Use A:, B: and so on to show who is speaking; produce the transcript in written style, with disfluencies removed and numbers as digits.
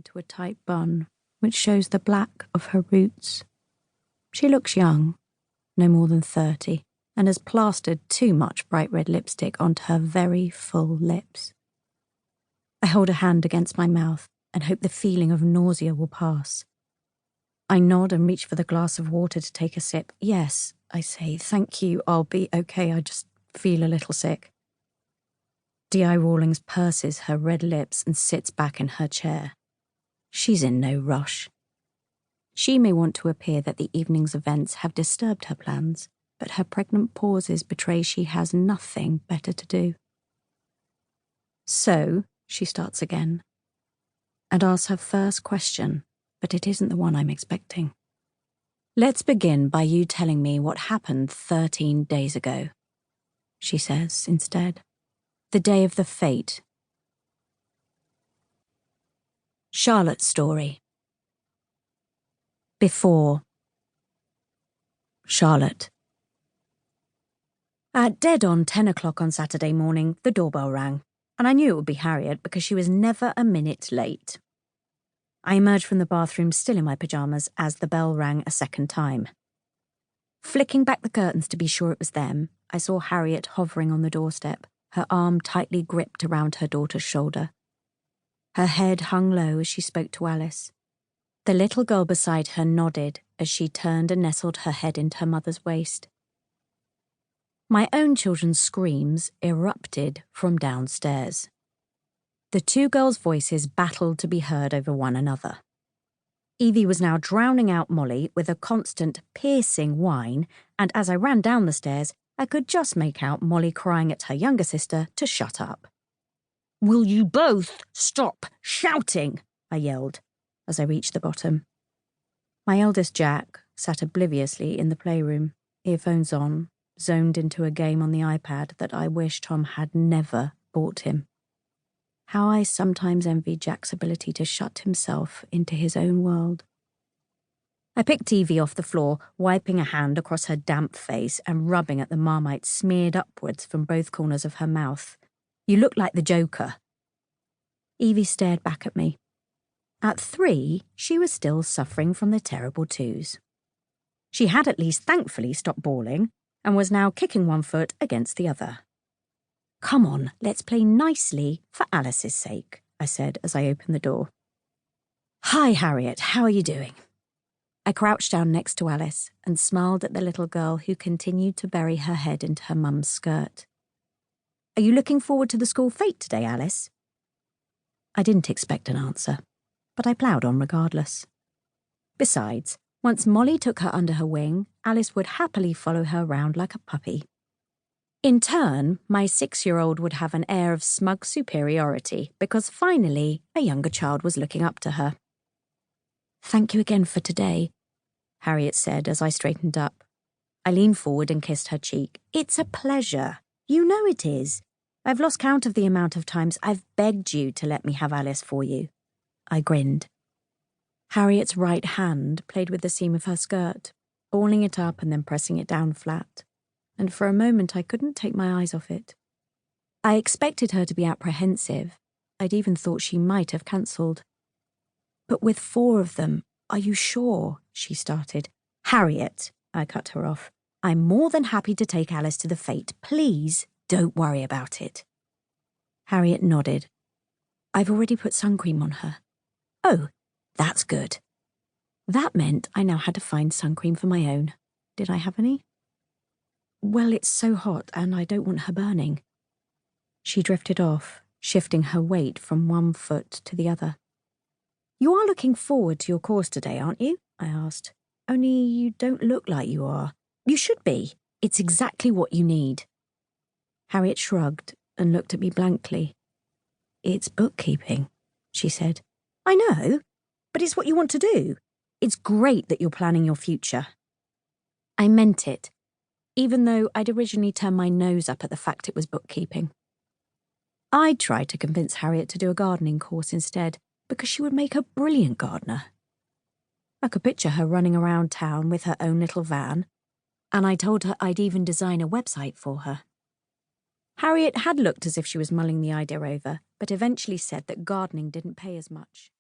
A: into a tight bun, which shows the black of her roots. She looks young, no more than 30, and has plastered too much bright red lipstick onto her very full lips. I hold a hand against my mouth and hope the feeling of nausea will pass. I nod and reach for the glass of water to take a sip. Yes, I say, thank you, I'll be okay, I just feel a little sick. D.I. Rawlings purses her red lips and sits back in her chair. She's in no rush. She may want to appear that the evening's events have disturbed her plans, but her pregnant pauses betray she has nothing better to do. So, she starts again, and asks her first question, but it isn't the one I'm expecting. Let's begin by you telling me what happened 13 days ago, she says instead. The day of the fate. Charlotte's story. Before. Charlotte. At dead on 10 o'clock on Saturday morning, the doorbell rang, and I knew it would be Harriet because she was never a minute late. I emerged from the bathroom still in my pyjamas as the bell rang a second time. Flicking back the curtains to be sure it was them, I saw Harriet hovering on the doorstep, her arm tightly gripped around her daughter's shoulder. Her head hung low as she spoke to Alice. The little girl beside her nodded as she turned and nestled her head into her mother's waist. My own children's screams erupted from downstairs. The two girls' voices battled to be heard over one another. Evie was now drowning out Molly with a constant, piercing whine, and as I ran down the stairs, I could just make out Molly crying at her younger sister to shut up. "Will you both stop shouting?" I yelled as I reached the bottom. My eldest Jack sat obliviously in the playroom, earphones on, zoned into a game on the iPad that I wish Tom had never bought him. How I sometimes envied Jack's ability to shut himself into his own world. I picked Evie off the floor, wiping a hand across her damp face and rubbing at the Marmite smeared upwards from both corners of her mouth. "You look like the Joker." Evie stared back at me. At 3, she was still suffering from the terrible twos. She had at least thankfully stopped bawling and was now kicking one foot against the other. "Come on, let's play nicely for Alice's sake," I said as I opened the door. "Hi, Harriet, how are you doing?" I crouched down next to Alice and smiled at the little girl who continued to bury her head into her mum's skirt. "Are you looking forward to the school fete today, Alice?" I didn't expect an answer, but I ploughed on regardless. Besides, once Molly took her under her wing, Alice would happily follow her around like a puppy. In turn, my 6-year-old would have an air of smug superiority because finally a younger child was looking up to her. "Thank you again for today," Harriet said as I straightened up. I leaned forward and kissed her cheek. "It's a pleasure. You know it is. I've lost count of the amount of times I've begged you to let me have Alice for you." I grinned. Harriet's right hand played with the seam of her skirt, balling it up and then pressing it down flat, and for a moment I couldn't take my eyes off it. I expected her to be apprehensive. I'd even thought she might have cancelled. "But with 4 of them, are you sure?" she started. "Harriet," I cut her off, "I'm more than happy to take Alice to the fete. Please, don't worry about it." Harriet nodded. "I've already put sun cream on her." "Oh, that's good." That meant I now had to find sun cream for my own. Did I have any? "Well, it's so hot and I don't want her burning." She drifted off, shifting her weight from one foot to the other. "You are looking forward to your course today, aren't you?" I asked. "Only you don't look like you are." "You should be. It's exactly what you need." Harriet shrugged and looked at me blankly. "It's bookkeeping," she said. "I know, but it's what you want to do. It's great that you're planning your future." I meant it, even though I'd originally turned my nose up at the fact it was bookkeeping. I tried to convince Harriet to do a gardening course instead, because she would make a brilliant gardener. I could picture her running around town with her own little van, and I told her I'd even design a website for her. Harriet had looked as if she was mulling the idea over, but eventually said that gardening didn't pay as much.